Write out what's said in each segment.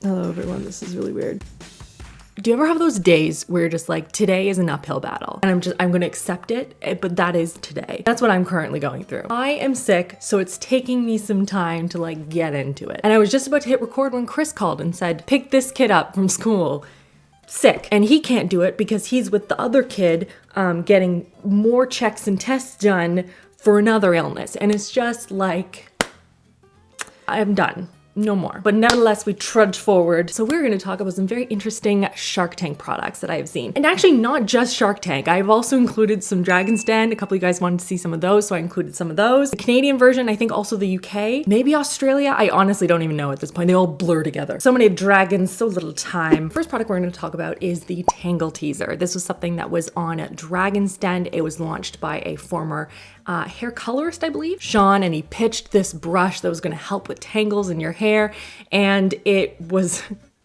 Hello everyone, this is really weird. Do you ever have those days where you're just like, today is an uphill battle and I'm gonna accept it, but that is today. That's what I'm currently going through. I am sick, so it's taking me some time to like get into it. And I was just about to hit record when Chris called and said, pick this kid up from school. Sick. And he can't do it because he's with the other kid getting more checks and tests done for another illness. And it's just like, I'm done. No more. But nevertheless, we trudge forward. So we're going to talk about some very interesting Shark Tank products that I have seen. And actually not just Shark Tank. I've also included some Dragon's Den. A couple of you guys wanted to see some of those, so I included some of those. The Canadian version, I think also the UK, maybe Australia. I honestly don't even know at this point. They all blur together. So many dragons, so little time. First product we're going to talk about is the Tangle teaser. This was something that was on Dragon's Den. It was launched by a former hair colorist, I believe, Sean, and he pitched this brush that was going to help with tangles in your hair, and it was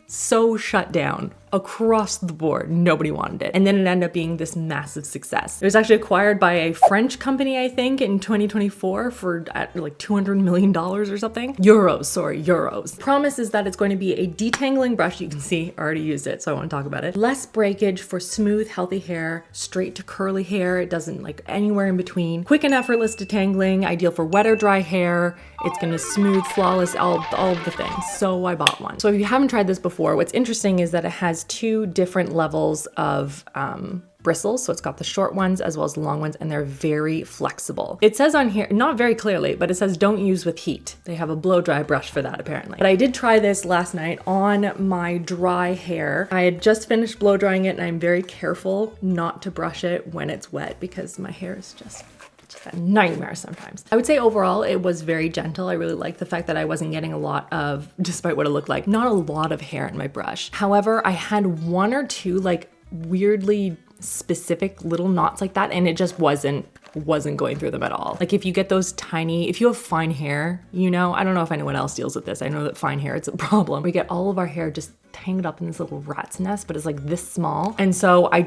so shut down across the board. Nobody wanted it. And then it ended up being this massive success. It was actually acquired by a French company, I think, in 2024 for like $200 million or something. Euros. Promise is that it's going to be a detangling brush. You can see I already used it, so I want to talk about it. Less breakage for smooth, healthy hair, straight to curly hair. It doesn't like anywhere in between. Quick and effortless detangling, ideal for wet or dry hair. It's gonna smooth, flawless, all of the things. So I bought one. So if you haven't tried this before, what's interesting is that it has two different levels of bristles. So it's got the short ones as well as the long ones, and they're very flexible. It says on here, not very clearly, but it says don't use with heat. They have a blow dry brush for that apparently. But I did try this last night on my dry hair. I had just finished blow drying it, and I'm very careful not to brush it when it's wet because my hair is just a nightmare sometimes. I would say overall it was very gentle. I really liked the fact that I wasn't getting a lot of, despite what it looked like, not a lot of hair in my brush. However, I had one or two like weirdly specific little knots like that, and it just wasn't going through them at all. Like if you get those tiny, if you have fine hair, you know, I don't know if anyone else deals with this. I know that fine hair, it's a problem. We get all of our hair just tangled up in this little rat's nest, but it's like this small. And so I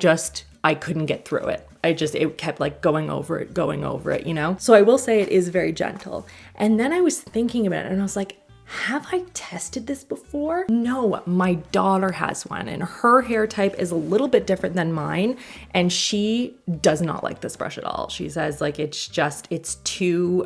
couldn't get through it. It kept like going over it, you know? So I will say it is very gentle. And then I was thinking about it and I was like, have I tested this before? No, my daughter has one and her hair type is a little bit different than mine. And she does not like this brush at all. She says like, it's too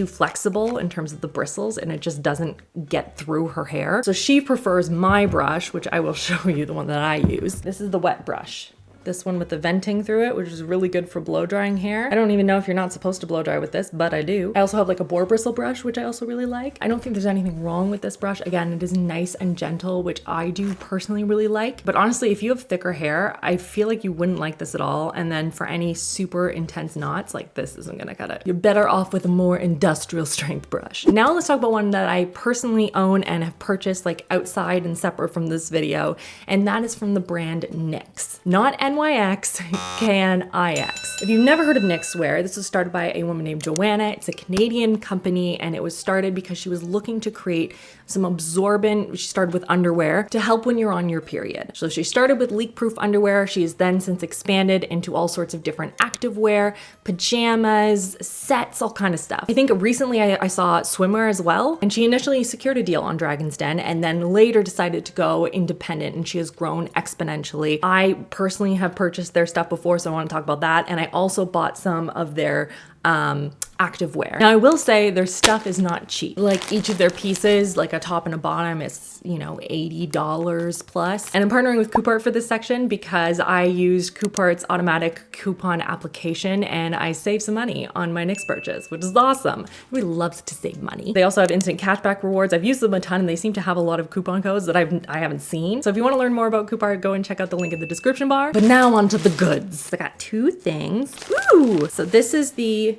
flexible in terms of the bristles and it just doesn't get through her hair. So she prefers my brush, which I will show you the one that I use. This is the wet brush. This one with the venting through it, which is really good for blow drying hair. I don't even know if you're not supposed to blow dry with this, but I do. I also have like a boar bristle brush, which I also really like. I don't think there's anything wrong with this brush. Again, it is nice and gentle, which I do personally really like. But honestly, if you have thicker hair, I feel like you wouldn't like this at all. And then for any super intense knots, like this isn't gonna cut it. You're better off with a more industrial strength brush. Now let's talk about one that I personally own and have purchased like outside and separate from this video. And that is from the brand Knix. Not NYX, KNIX. If you've never heard of Knix wear, this was started by a woman named Joanna. It's a Canadian company and it was started because she was looking to create some absorbent, she started with underwear to help when you're on your period. So she started with leak-proof underwear. She has then since expanded into all sorts of different activewear, pajamas, sets, all kind of stuff. I think recently I saw swimwear as well, and she initially secured a deal on Dragon's Den and then later decided to go independent, and she has grown exponentially. I personally have purchased their stuff before, so I want to talk about that. And I also bought some of their activewear. Now I will say their stuff is not cheap. Like each of their pieces, like a top and a bottom, is, you know, $80 plus. And I'm partnering with Coupart for this section because I used Coupart's automatic coupon application and I saved some money on my Knix purchase, which is awesome. Everybody loves to save money. They also have instant cashback rewards. I've used them a ton and they seem to have a lot of coupon codes that I haven't seen. So if you want to learn more about Coupart, go and check out the link in the description bar. But now on to the goods. I got two things. Woo! So this is the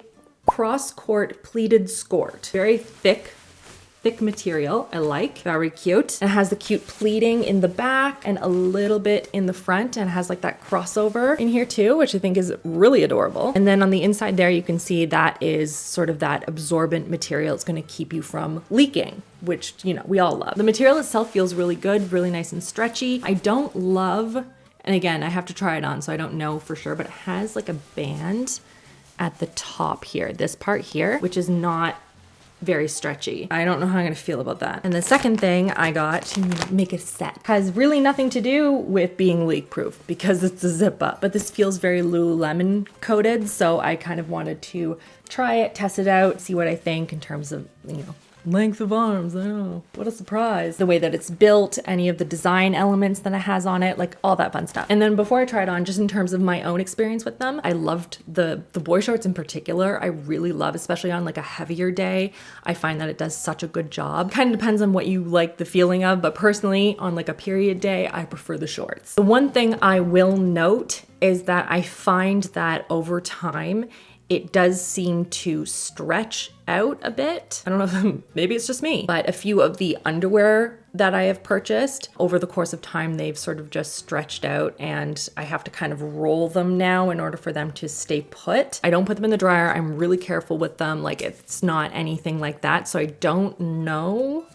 Skort Pleated Skort. Very thick material. I like. Very cute. And it has the cute pleating in the back and a little bit in the front, and it has like that crossover in here too, which I think is really adorable. And then on the inside there, you can see that is sort of that absorbent material. It's going to keep you from leaking, which, you know, we all love. The material itself feels really good, really nice and stretchy. I don't love, and again, I have to try it on, so I don't know for sure, but it has like a band at the top here, this part here, which is not very stretchy. I don't know how I'm gonna feel about that. And the second thing I got to make a set has really nothing to do with being leak proof because it's a zip up, but this feels very Lululemon coated. So I kind of wanted to try it, test it out, see what I think in terms of, you know, length of arms. I don't know. What a surprise. The way that it's built, any of the design elements that it has on it, like all that fun stuff. And then before I try it on, just in terms of my own experience with them, I loved the boy shorts in particular. I really love, especially on like a heavier day. I find that it does such a good job. Kind of depends on what you like the feeling of, but personally on like a period day, I prefer the shorts. The one thing I will note is that I find that over time, it does seem to stretch out a bit. I don't know if maybe it's just me, but a few of the underwear that I have purchased over the course of time, they've sort of just stretched out and I have to kind of roll them now in order for them to stay put. I don't put them in the dryer. I'm really careful with them. Like it's not anything like that. So I don't know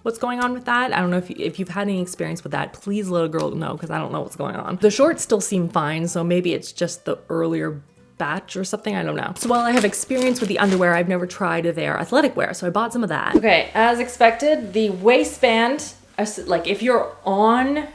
what's going on with that. I don't know if you've had any experience with that, please let a girl know because I don't know what's going on. The shorts still seem fine. So maybe it's just the earlier batch or something, I don't know. So while I have experience with the underwear, I've never tried their athletic wear, so I bought some of that. Okay, as expected, the waistband, like if you're on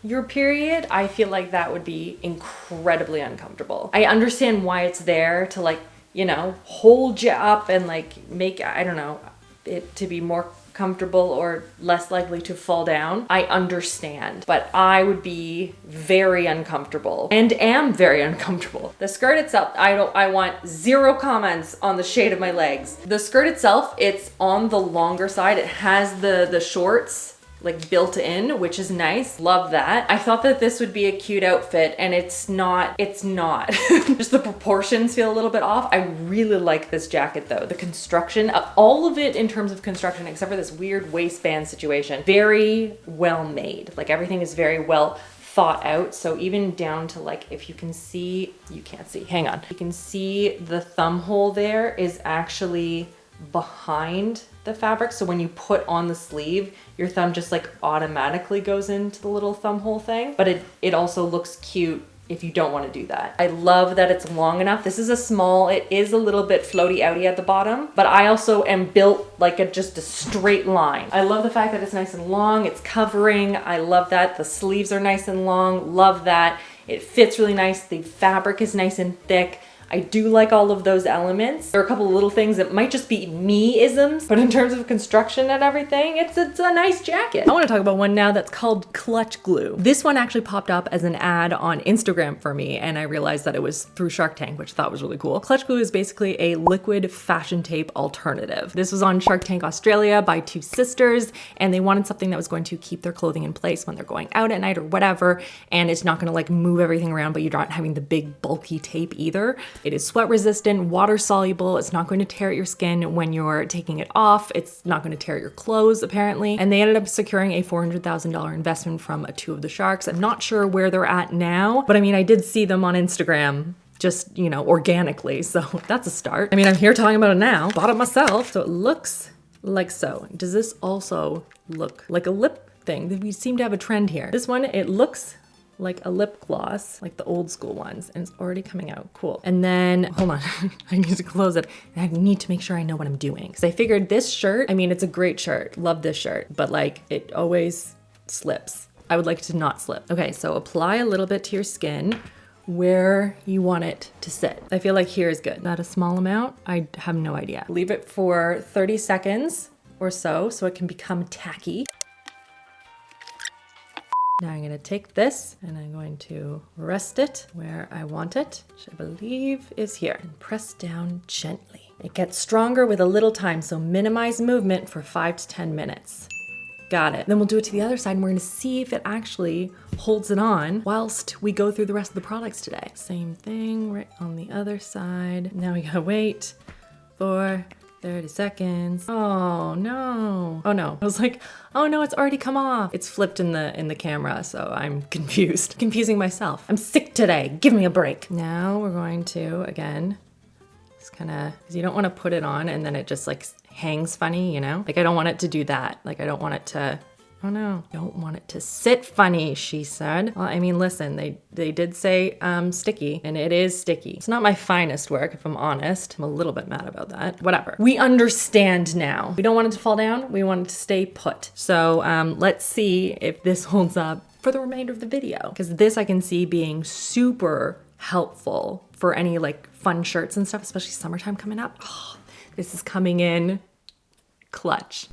your period, I feel like that would be incredibly uncomfortable. I understand why it's there to like, you know, hold you up and like make, I don't know, it to be more comfortable or less likely to fall down. I understand, but I would be very uncomfortable and am very uncomfortable. The skirt itself, I want zero comments on the shade of my legs. The skirt itself, it's on the longer side. It has the shorts like built in, which is nice. Love that. I thought that this would be a cute outfit and it's not. Just the proportions feel a little bit off. I really like this jacket though. The construction, all of it in terms of construction, except for this weird waistband situation, very well made. Like everything is very well thought out. So even down to like, if you can see, you can't see, hang on. You can see the thumb hole there is actually behind the fabric. So when you put on the sleeve, your thumb just like automatically goes into the little thumb hole thing. But it also looks cute if you don't want to do that. I love that it's long enough. This is a small, it is a little bit floaty outy at the bottom, but I also am built like just a straight line. I love the fact that it's nice and long, it's covering. I love that the sleeves are nice and long, love that. It fits really nice. The fabric is nice and thick. I do like all of those elements. There are a couple of little things that might just be me-isms, but in terms of construction and everything, it's a nice jacket. I want to talk about one now that's called Clutch Glue. This one actually popped up as an ad on Instagram for me, and I realized that it was through Shark Tank, which I thought was really cool. Clutch Glue is basically a liquid fashion tape alternative. This was on Shark Tank Australia by two sisters, and they wanted something that was going to keep their clothing in place when they're going out at night or whatever, and it's not going to like move everything around, but you're not having the big bulky tape either. It is sweat resistant, water soluble. It's not going to tear at your skin when you're taking it off. It's not going to tear at your clothes apparently. And they ended up securing a $400,000 investment from two of the sharks. I'm not sure where they're at now, but I mean, I did see them on Instagram just, you know, organically. So that's a start. I mean, I'm here talking about it now, bought it myself. So it looks like so. Does this also look like a lip thing? We seem to have a trend here. This one, it looks like a lip gloss, like the old school ones, and it's already coming out. Cool. And then, hold on, I need to close it. I need to make sure I know what I'm doing. Because I figured this shirt, I mean, it's a great shirt. Love this shirt, but like it always slips. I would like to not slip. Okay, so apply a little bit to your skin where you want it to sit. I feel like here is good. Not a small amount, I have no idea. Leave it for 30 seconds or so it can become tacky. Now I'm gonna take this and I'm going to rest it where I want it, which I believe is here, and press down gently. It gets stronger with a little time, so minimize movement for 5 to 10 minutes. Got it. Then we'll do it to the other side and we're gonna see if it actually holds it on whilst we go through the rest of the products today. Same thing right on the other side. Now we gotta wait for 30 seconds. Oh no. Oh no. I was like, oh no, it's already come off. It's flipped in the camera, so I'm confused. Confusing myself. I'm sick today. Give me a break. Now we're going to, again, just kind of, because you don't want to put it on and then it just like hangs funny, you know? Like I don't want it to do that. Like I don't want it to, Oh no, don't want it to sit funny, she said. Well, I mean, listen, they did say sticky, and it is sticky. It's not my finest work, if I'm honest. I'm a little bit mad about that. Whatever. We understand now. We don't want it to fall down. We want it to stay put. So let's see if this holds up for the remainder of the video. Because this I can see being super helpful for any like fun shirts and stuff, especially summertime coming up. Oh, this is coming in clutch.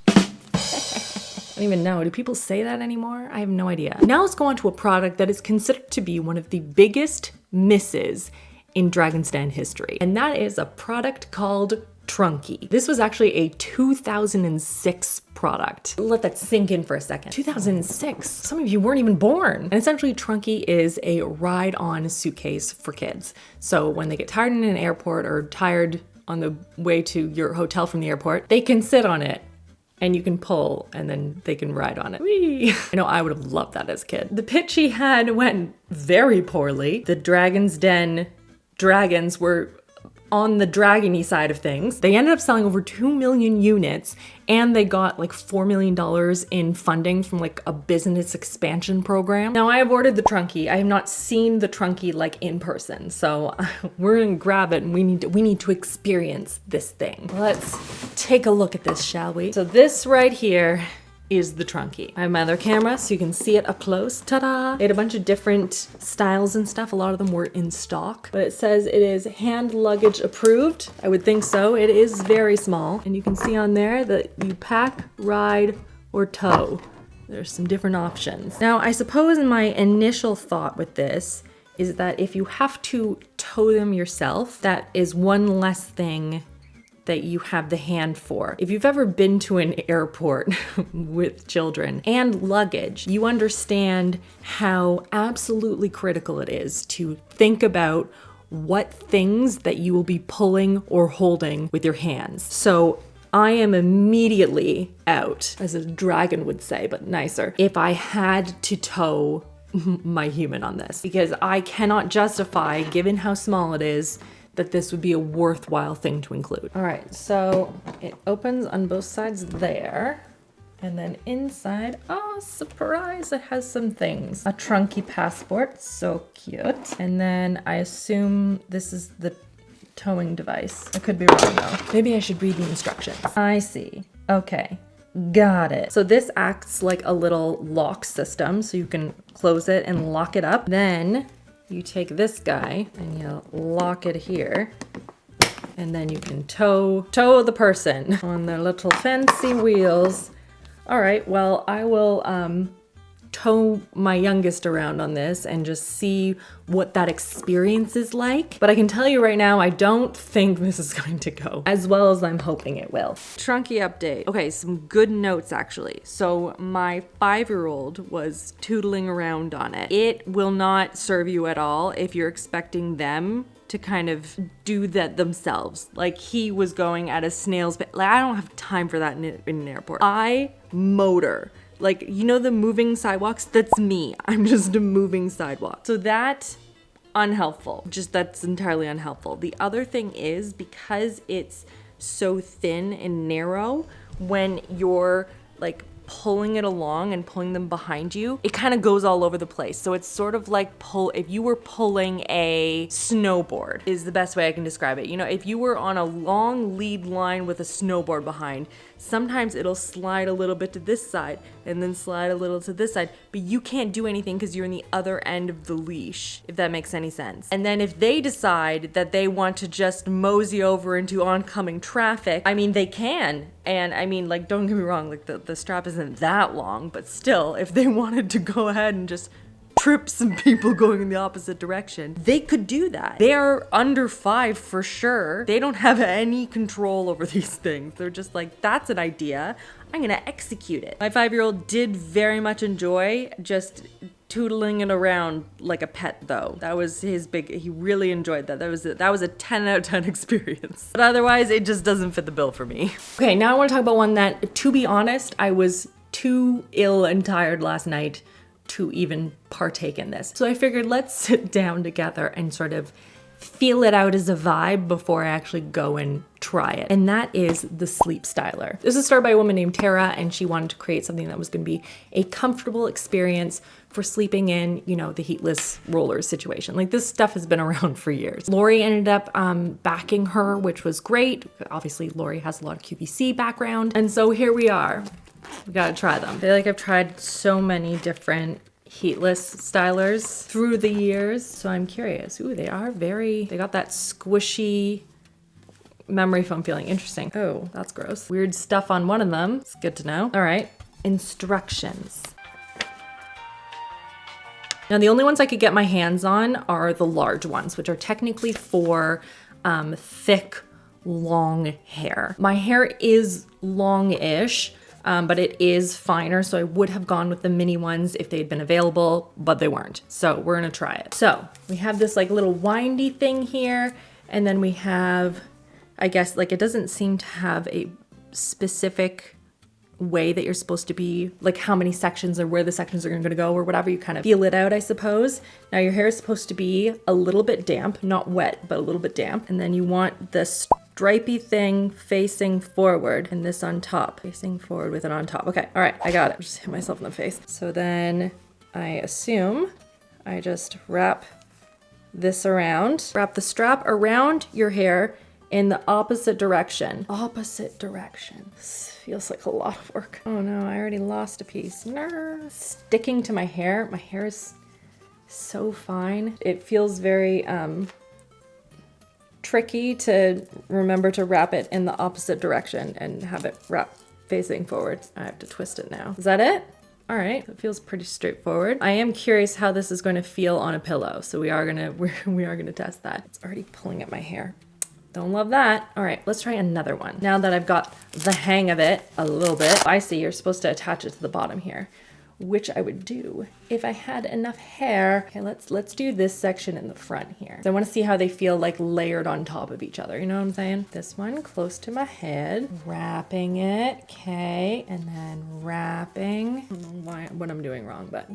I don't even know. Do people say that anymore? I have no idea. Now let's go on to a product that is considered to be one of the biggest misses in Dragon's Den history. And that is a product called Trunki. This was actually a 2006 product. Let that sink in for a second. 2006. Some of you weren't even born. And essentially Trunki is a ride-on suitcase for kids. So when they get tired in an airport or tired on the way to your hotel from the airport, they can sit on it and you can pull and then they can ride on it. Whee! I know I would have loved that as a kid. The pitch he had went very poorly. The Dragon's Den dragons were on the dragony side of things. They ended up selling over 2 million units and they got like $4 million in funding from like a business expansion program. Now I have ordered the Trunki. I have not seen the Trunki like in person. So we're gonna grab it and we need to experience this thing. Let's take a look at this, shall we? So this right here is the Trunki. I have my other camera so you can see it up close. Ta-da! They had a bunch of different styles and stuff. A lot of them were in stock, but it says it is hand luggage approved. I would think so. It is very small. And you can see on there that you pack, ride, or tow. There's some different options. Now, I suppose my initial thought with this is that if you have to tow them yourself, that is one less thing that you have the hand for. If you've ever been to an airport with children and luggage, you understand how absolutely critical it is to think about what things that you will be pulling or holding with your hands. So I am immediately out, as a dragon would say, but nicer, if I had to tow my human on this, because I cannot justify, given how small it is, that this would be a worthwhile thing to include. All right, so it opens on both sides there. And then inside, oh, surprise, it has some things. A Trunki passport, so cute. And then I assume this is the towing device. I could be wrong though. Maybe I should read the instructions. I see, okay. Got it. So this acts like a little lock system, so you can close it and lock it up. Then you take this guy and you lock it here, and then you can tow the person on their little fancy wheels. All right, well, I will tow my youngest around on this and just see what that experience is like. But I can tell you right now, I don't think this is going to go as well as I'm hoping it will. Trunki update. Okay, some good notes actually. So my 5-year-old was tootling around on it. It will not serve you at all if you're expecting them to kind of do that themselves. Like he was going at a snail's pace. Like I don't have time for that in an airport. I motor. Like, you know the moving sidewalks? That's me. I'm just a moving sidewalk. So that, unhelpful. Just that's entirely unhelpful. The other thing is, because it's so thin and narrow, when you're like pulling it along and pulling them behind you, it kind of goes all over the place. So it's sort of like if you were pulling a snowboard is the best way I can describe it. You know, if you were on a long lead line with a snowboard behind, sometimes it'll slide a little bit to this side and then slide a little to this side, but you can't do anything because you're in the other end of the leash, if that makes any sense. And then if they decide that they want to just mosey over into oncoming traffic, I mean, they can. And I mean, like, don't get me wrong, like the strap isn't that long, but still, if they wanted to go ahead and just trip some people going in the opposite direction, they could do that. They are under 5 for sure. They don't have any control over these things. They're just like, that's an idea, I'm gonna execute it. My 5-year-old did very much enjoy just tootling it around like a pet though. That was his he really enjoyed that. That was a 10 out of 10 experience. But otherwise, it just doesn't fit the bill for me. Okay, now I wanna talk about one that, to be honest, I was too ill and tired last night to even partake in this. So I figured let's sit down together and sort of feel it out as a vibe before I actually go and try it. And that is the Sleep Styler. This is started by a woman named Tara, and she wanted to create something that was going to be a comfortable experience for sleeping in, you know, the heatless rollers situation. Like, this stuff has been around for years. Lori ended up backing her, which was great. Obviously, Lori has a lot of QVC background. And so here we are. We gotta try them. I feel like I've tried so many different heatless stylers through the years, so I'm curious. Ooh, they got that squishy memory foam feeling. Interesting. Oh, that's gross. Weird stuff on one of them. It's good to know. All right, instructions. Now, the only ones I could get my hands on are the large ones, which are technically for thick, long hair. My hair is long-ish, but it is finer, so I would have gone with the mini ones if they'd been available, but they weren't. So we're gonna try it. So we have this like little windy thing here, and then we have, I guess, like, it doesn't seem to have a specific way that you're supposed to be, like how many sections or where the sections are gonna go or whatever. You kind of feel it out, I suppose. Now your hair is supposed to be a little bit damp, not wet, but a little bit damp. And then you want the stripy thing facing forward and this on top, facing forward with it on top. Okay, all right, I got it. Just hit myself in the face. So then I assume I just wrap this around, wrap the strap around your hair in the opposite direction. Opposite direction. This feels like a lot of work. Oh no, I already lost a piece. Sticking to my hair. My hair is so fine. It feels very tricky to remember to wrap it in the opposite direction and have it wrap facing forward. I have to twist it now. Is that it? All right, it feels pretty straightforward. I am curious how this is going to feel on a pillow, so we are gonna test that. It's already pulling at my hair. Don't love that. All right, let's try another one. Now that I've got the hang of it a little bit, I see you're supposed to attach it to the bottom here, which I would do if I had enough hair. Okay, let's do this section in the front here. So I want to see how they feel like layered on top of each other. You know what I'm saying? This one close to my head, wrapping it. Okay, and then wrapping. I don't know what I'm doing wrong, but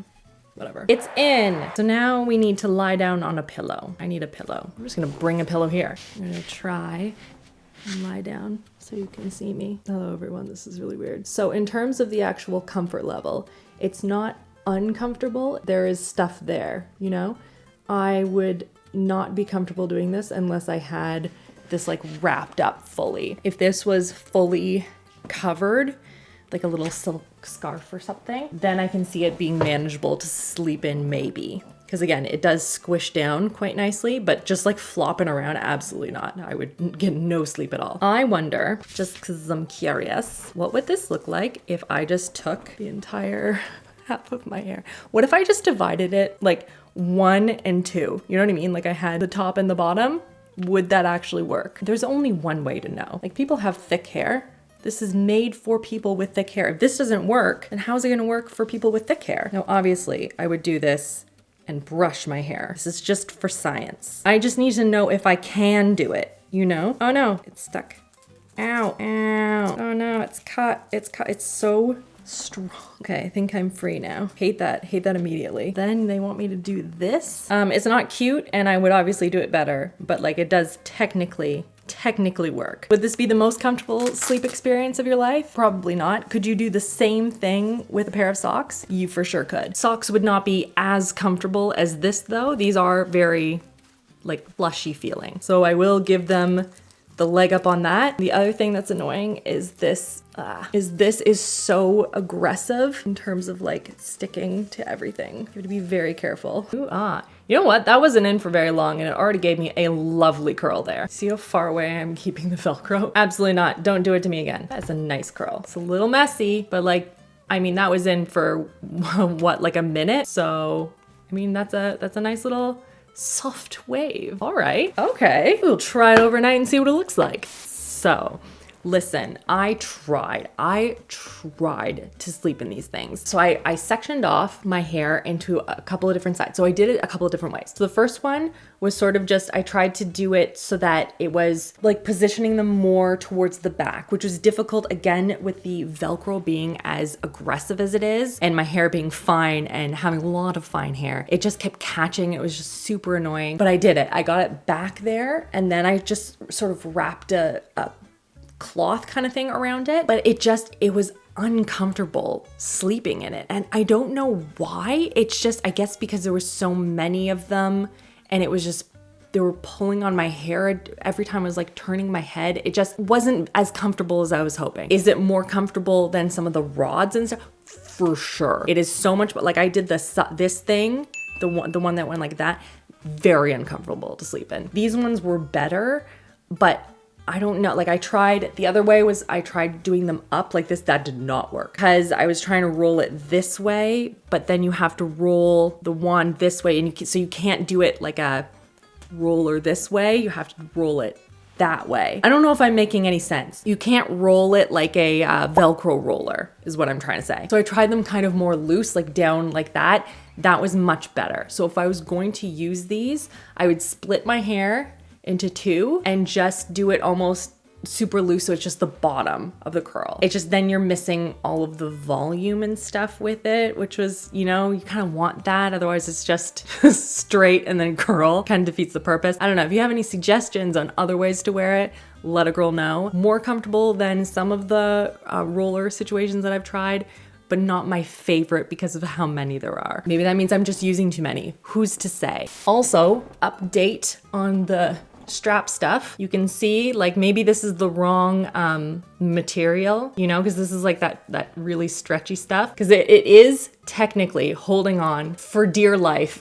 whatever. It's in. So now we need to lie down on a pillow. I need a pillow. I'm just gonna bring a pillow here. I'm gonna try and lie down so you can see me. Hello everyone, this is really weird. So in terms of the actual comfort level, it's not uncomfortable. There is stuff there, you know? I would not be comfortable doing this unless I had this like wrapped up fully. If this was fully covered, like a little silk scarf or something, then I can see it being manageable to sleep in maybe. Because again, it does squish down quite nicely, but just like flopping around, absolutely not. I would get no sleep at all. I wonder, just because I'm curious, what would this look like if I just took the entire half of my hair? What if I just divided it like 1 and 2? You know what I mean? Like I had the top and the bottom. Would that actually work? There's only one way to know. Like people have thick hair. This is made for people with thick hair. If this doesn't work, then how's it gonna work for people with thick hair? Now, obviously, I would do this and brush my hair. This is just for science. I just need to know if I can do it, you know? Oh no, it's stuck. Ow, ow. Oh no, it's cut, it's so strong. Okay, I think I'm free now. Hate that immediately. Then they want me to do this. It's not cute, and I would obviously do it better, but like it does technically work. Would this be the most comfortable sleep experience of your life? Probably not. Could you do the same thing with a pair of socks? You for sure could. Socks would not be as comfortable as this though. These are very like plushy feeling. So I will give them the leg up on that. The other thing that's annoying is this is so aggressive in terms of like sticking to everything. You have to be very careful. Ooh, you know what? That wasn't in for very long and it already gave me a lovely curl there. See how far away I'm keeping the Velcro? Absolutely not. Don't do it to me again. That's a nice curl. It's a little messy, but like, I mean, that was in for what, like a minute? So, I mean, that's a nice little soft wave. All right, okay. We'll try it overnight and see what it looks like. So Listen, I tried to sleep in these things. So I sectioned off my hair into a couple of different sides. So I did it a couple of different ways. So the first one was sort of just, I tried to do it so that it was like positioning them more towards the back, which was difficult again with the Velcro being as aggressive as it is and my hair being fine and having a lot of fine hair. It just kept catching. It was just super annoying, but I did it. I got it back there and then I just sort of wrapped a cloth kind of thing around it, but it was uncomfortable sleeping in it. And I don't know why. It's just, I guess because there were so many of them and it was just, they were pulling on my hair every time I was like turning my head. It just wasn't as comfortable as I was hoping. Is it more comfortable than some of the rods and stuff? For sure. It is so much, but like I did this thing, the one that went like that, very uncomfortable to sleep in. These ones were better, but I don't know, like I tried, the other way was I tried doing them up like this. That did not work because I was trying to roll it this way, but then you have to roll the wand this way and so you can't do it like a roller this way. You have to roll it that way. I don't know if I'm making any sense. You can't roll it like a Velcro roller is what I'm trying to say. So I tried them kind of more loose, like down like that. That was much better. So if I was going to use these, I would split my hair into two and just do it almost super loose so it's just the bottom of the curl. It's just then you're missing all of the volume and stuff with it, which was, you know, you kind of want that. Otherwise it's just straight and then curl. Kind of defeats the purpose. I don't know. If you have any suggestions on other ways to wear it, let a girl know. More comfortable than some of the roller situations that I've tried, but not my favorite because of how many there are. Maybe that means I'm just using too many. Who's to say? Also, update on the strap stuff. You can see like maybe this is the wrong material, you know, because this is like that really stretchy stuff, because it is technically holding on for dear life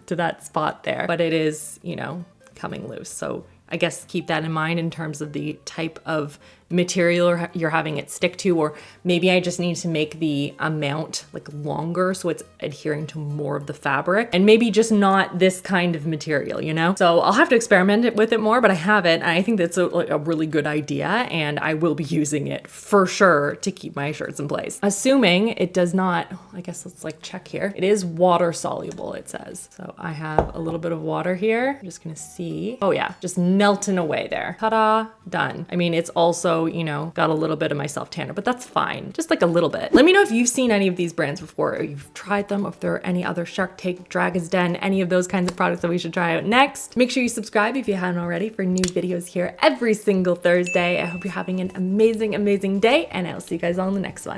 to that spot there, but it is, you know, coming loose. So I guess keep that in mind in terms of the type of material you're having it stick to, or maybe I just need to make the amount like longer so it's adhering to more of the fabric, and maybe just not this kind of material, you know? So I'll have to experiment with it more, but I have it and I think that's a really good idea and I will be using it for sure to keep my shirts in place. Assuming it does not, I guess let's like check here. It is water soluble, it says. So I have a little bit of water here. I'm just gonna see. Oh yeah, just melting away there. Ta-da, done. I mean, it's also, you know, got a little bit of my self tanner, but that's fine. Just like a little bit. Let me know if you've seen any of these brands before, or you've tried them, or if there are any other Shark Tank, Dragon's Den, any of those kinds of products that we should try out next. Make sure you subscribe if you haven't already for new videos here every single Thursday. I hope you're having an amazing, amazing day, and I'll see you guys all in the next one.